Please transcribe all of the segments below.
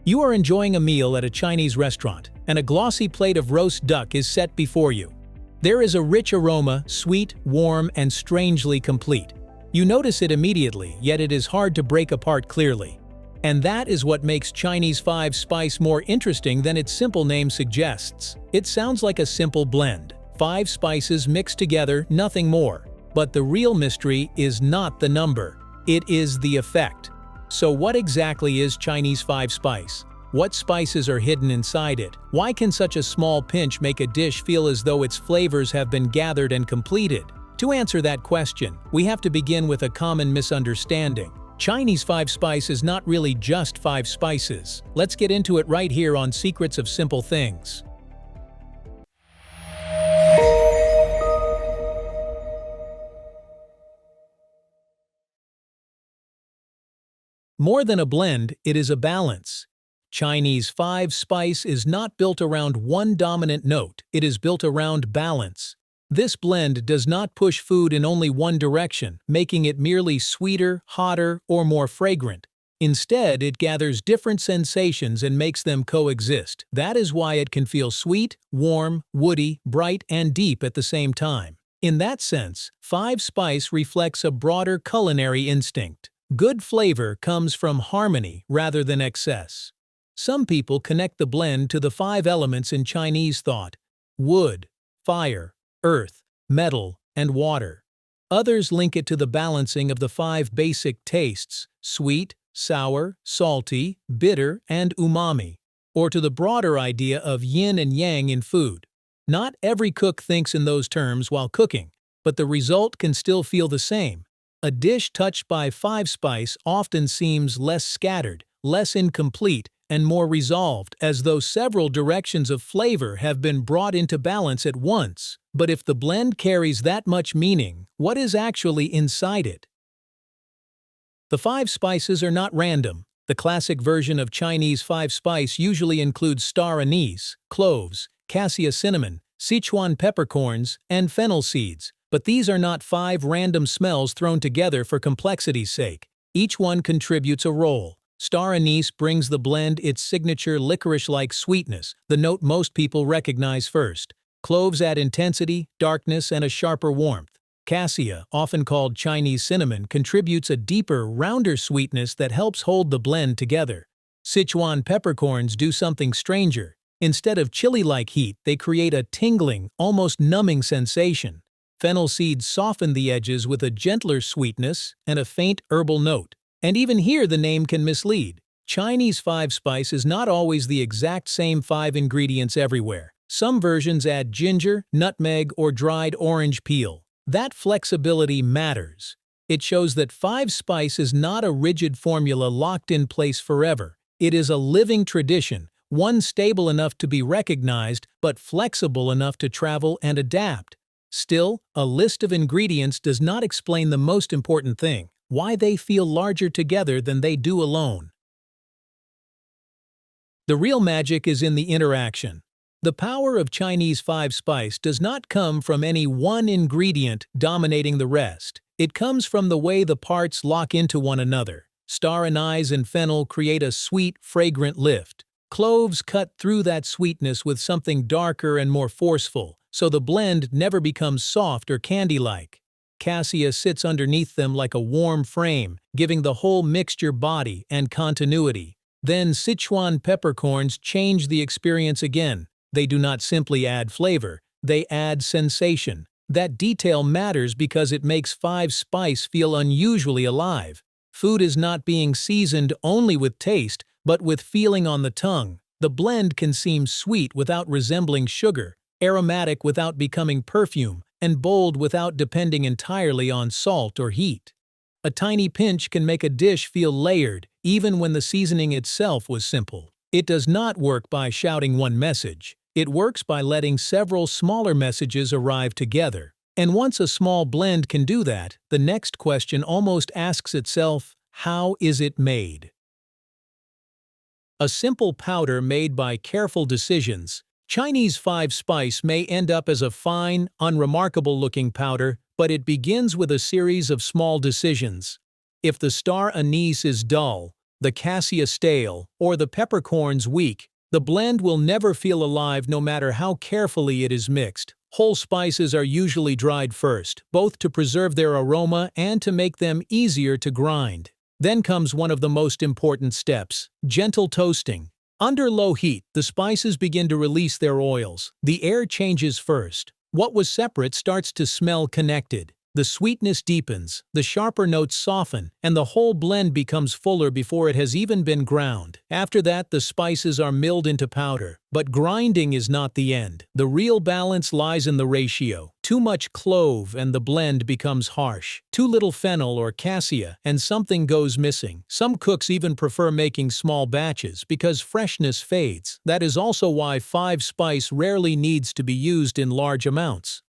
You are enjoying a meal at a Chinese restaurant, and a glossy plate of roast duck is set before you. There is a rich aroma, sweet, warm, and strangely complete. You notice it immediately, yet it is hard to break apart clearly. And that is what makes Chinese five-spice more interesting than its simple name suggests. It sounds like a simple blend. 5 spices mixed together, nothing more. But the real mystery is not the number. It is the effect. So what exactly is Chinese five-spice? What spices are hidden inside it? Why can such a small pinch make a dish feel as though its flavors have been gathered and completed? To answer that question, we have to begin with a common misunderstanding. Chinese five-spice is not really just 5 spices. Let's get into it right here on Secrets of Simple Things. More than a blend, it is a balance. Chinese five-spice is not built around one dominant note, it is built around balance. This blend does not push food in only one direction, making it merely sweeter, hotter, or more fragrant. Instead, it gathers different sensations and makes them coexist. That is why it can feel sweet, warm, woody, bright, and deep at the same time. In that sense, five-spice reflects a broader culinary instinct. Good flavor comes from harmony rather than excess. Some people connect the blend to the 5 elements in Chinese thought: wood, fire, earth, metal, and water. Others link it to the balancing of the 5 basic tastes: sweet, sour, salty, bitter, and umami, or to the broader idea of yin and yang in food. Not every cook thinks in those terms while cooking, but the result can still feel the same. A dish touched by five-spice often seems less scattered, less incomplete, and more resolved, as though several directions of flavor have been brought into balance at once. But if the blend carries that much meaning, what is actually inside it? The 5 spices are not random. The classic version of Chinese five-spice usually includes star anise, cloves, cassia cinnamon, Sichuan peppercorns, and fennel seeds. But these are not 5 random smells thrown together for complexity's sake. Each one contributes a role. Star anise brings the blend its signature licorice-like sweetness, the note most people recognize first. Cloves add intensity, darkness, and a sharper warmth. Cassia, often called Chinese cinnamon, contributes a deeper, rounder sweetness that helps hold the blend together. Sichuan peppercorns do something stranger. Instead of chili-like heat, they create a tingling, almost numbing sensation. Fennel seeds soften the edges with a gentler sweetness and a faint herbal note. And even here the name can mislead. Chinese five-spice is not always the exact same 5 ingredients everywhere. Some versions add ginger, nutmeg, or dried orange peel. That flexibility matters. It shows that five-spice is not a rigid formula locked in place forever. It is a living tradition, one stable enough to be recognized, but flexible enough to travel and adapt. Still, a list of ingredients does not explain the most important thing: why they feel larger together than they do alone. The real magic is in the interaction. The power of Chinese five-spice does not come from any one ingredient dominating the rest. It comes from the way the parts lock into one another. Star anise and fennel create a sweet, fragrant lift. Cloves cut through that sweetness with something darker and more forceful, so the blend never becomes soft or candy-like. Cassia sits underneath them like a warm frame, giving the whole mixture body and continuity. Then Sichuan peppercorns change the experience again. They do not simply add flavor, they add sensation. That detail matters because it makes five-spice feel unusually alive. Food is not being seasoned only with taste, but with feeling on the tongue. The blend can seem sweet without resembling sugar, aromatic without becoming perfume, and bold without depending entirely on salt or heat. A tiny pinch can make a dish feel layered, even when the seasoning itself was simple. It does not work by shouting one message. It works by letting several smaller messages arrive together. And once a small blend can do that, the next question almost asks itself, how is it made? A simple powder made by careful decisions. Chinese five-spice may end up as a fine, unremarkable-looking powder, but it begins with a series of small decisions. If the star anise is dull, the cassia stale, or the peppercorns weak, the blend will never feel alive no matter how carefully it is mixed. Whole spices are usually dried first, both to preserve their aroma and to make them easier to grind. Then comes one of the most important steps: gentle toasting. Under low heat, the spices begin to release their oils. The air changes first. What was separate starts to smell connected. The sweetness deepens, the sharper notes soften, and the whole blend becomes fuller before it has even been ground. After that, the spices are milled into powder. But grinding is not the end. The real balance lies in the ratio. Too much clove and the blend becomes harsh. Too little fennel or cassia and something goes missing. Some cooks even prefer making small batches because freshness fades. That is also why 5-spice rarely needs to be used in large amounts.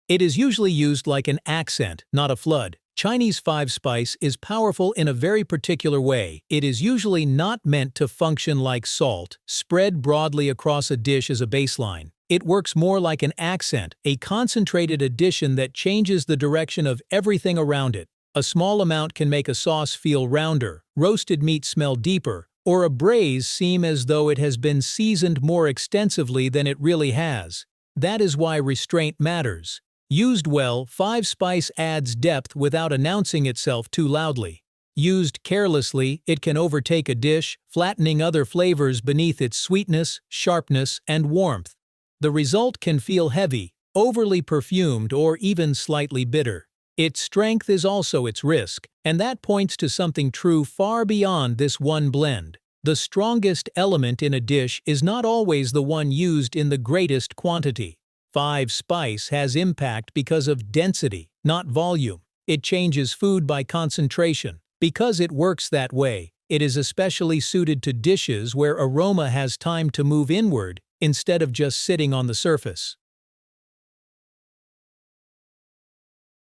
It is usually used like an accent, not a flood. Chinese 5-spice is powerful in a very particular way. It is usually not meant to function like salt, spread broadly across a dish as a baseline. It works more like an accent, a concentrated addition that changes the direction of everything around it. A small amount can make a sauce feel rounder, roasted meat smell deeper, or a braise seem as though it has been seasoned more extensively than it really has. That is why restraint matters. Used well, 5-spice adds depth without announcing itself too loudly. Used carelessly, it can overtake a dish, flattening other flavors beneath its sweetness, sharpness, and warmth. The result can feel heavy, overly perfumed, or even slightly bitter. Its strength is also its risk, and that points to something true far beyond this one blend. The strongest element in a dish is not always the one used in the greatest quantity. 5-spice has impact because of density, not volume. It changes food by concentration. Because it works that way, it is especially suited to dishes where aroma has time to move inward instead of just sitting on the surface.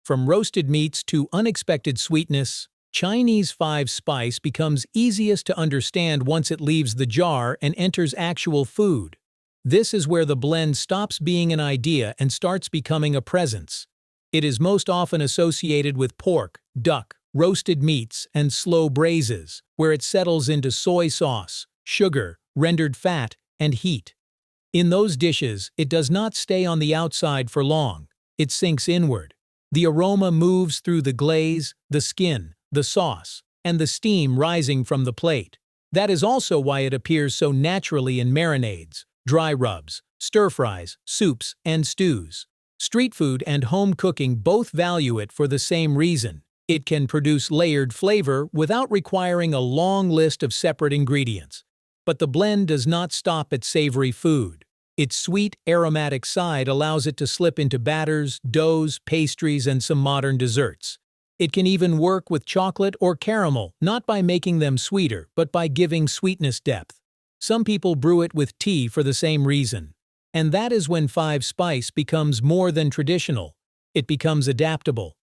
From roasted meats to unexpected sweetness, Chinese 5-spice becomes easiest to understand once it leaves the jar and enters actual food. This is where the blend stops being an idea and starts becoming a presence. It is most often associated with pork, duck, roasted meats, and slow braises, where it settles into soy sauce, sugar, rendered fat, and heat. In those dishes, it does not stay on the outside for long. It sinks inward. The aroma moves through the glaze, the skin, the sauce, and the steam rising from the plate. That is also why it appears so naturally in marinades, dry rubs, stir-fries, soups, and stews. Street food and home cooking both value it for the same reason. It can produce layered flavor without requiring a long list of separate ingredients. But the blend does not stop at savory food. Its sweet, aromatic side allows it to slip into batters, doughs, pastries, and some modern desserts. It can even work with chocolate or caramel, not by making them sweeter, but by giving sweetness depth. Some people brew it with tea for the same reason. And that is when 5-spice becomes more than traditional. It becomes adaptable.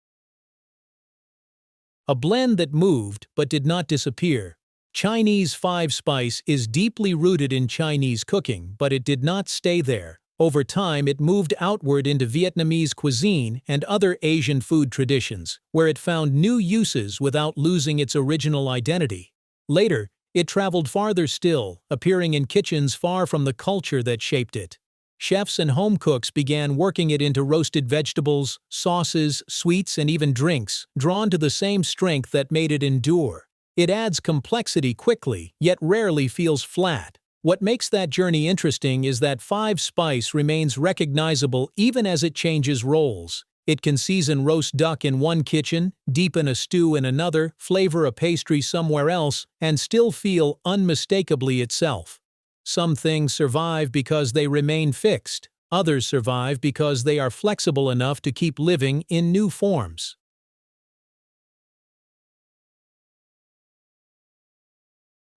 A blend that moved but did not disappear. Chinese 5-spice is deeply rooted in Chinese cooking, but it did not stay there. Over time, it moved outward into Vietnamese cuisine and other Asian food traditions, where it found new uses without losing its original identity. Later, it traveled farther still, appearing in kitchens far from the culture that shaped it. Chefs and home cooks began working it into roasted vegetables, sauces, sweets, and even drinks, drawn to the same strength that made it endure. It adds complexity quickly, yet rarely feels flat. What makes that journey interesting is that 5-spice remains recognizable even as it changes roles. It can season roast duck in one kitchen, deepen a stew in another, flavor a pastry somewhere else, and still feel unmistakably itself. Some things survive because they remain fixed. Others survive because they are flexible enough to keep living in new forms.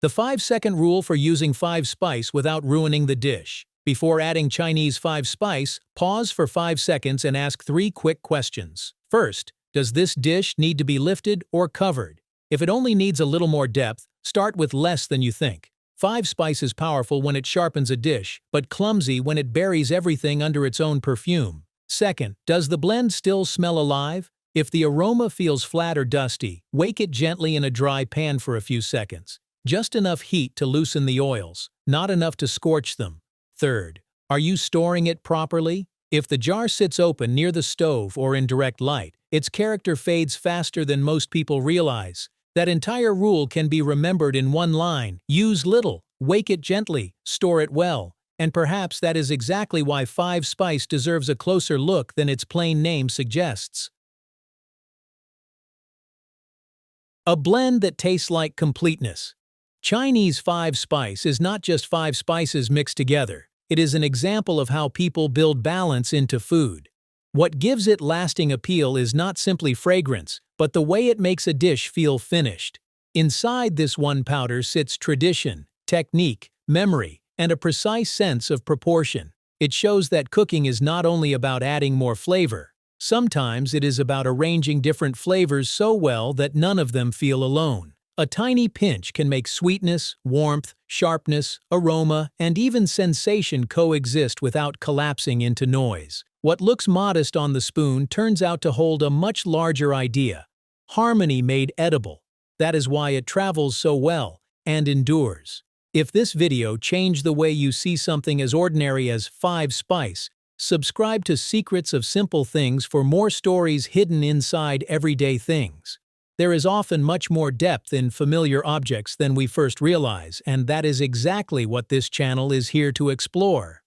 The 5-second rule for using 5-spice without ruining the dish. Before adding Chinese 5-spice, pause for 5 seconds and ask 3 quick questions. First, does this dish need to be lifted or covered? If it only needs a little more depth, start with less than you think. 5-spice is powerful when it sharpens a dish, but clumsy when it buries everything under its own perfume. Second, does the blend still smell alive? If the aroma feels flat or dusty, wake it gently in a dry pan for a few seconds. Just enough heat to loosen the oils, not enough to scorch them. Third, are you storing it properly? If the jar sits open near the stove or in direct light, its character fades faster than most people realize. That entire rule can be remembered in one line: use little, wake it gently, store it well. And perhaps that is exactly why 5 Spice deserves a closer look than its plain name suggests. A blend that tastes like completeness. Chinese 5 Spice is not just 5 spices mixed together. It is an example of how people build balance into food. What gives it lasting appeal is not simply fragrance, but the way it makes a dish feel finished. Inside this one powder sits tradition, technique, memory, and a precise sense of proportion. It shows that cooking is not only about adding more flavor. Sometimes it is about arranging different flavors so well that none of them feel alone. A tiny pinch can make sweetness, warmth, sharpness, aroma, and even sensation coexist without collapsing into noise. What looks modest on the spoon turns out to hold a much larger idea: harmony made edible. That is why it travels so well and endures. If this video changed the way you see something as ordinary as 5 Spice, subscribe to Secrets of Simple Things for more stories hidden inside everyday things. There is often much more depth in familiar objects than we first realize, and that is exactly what this channel is here to explore.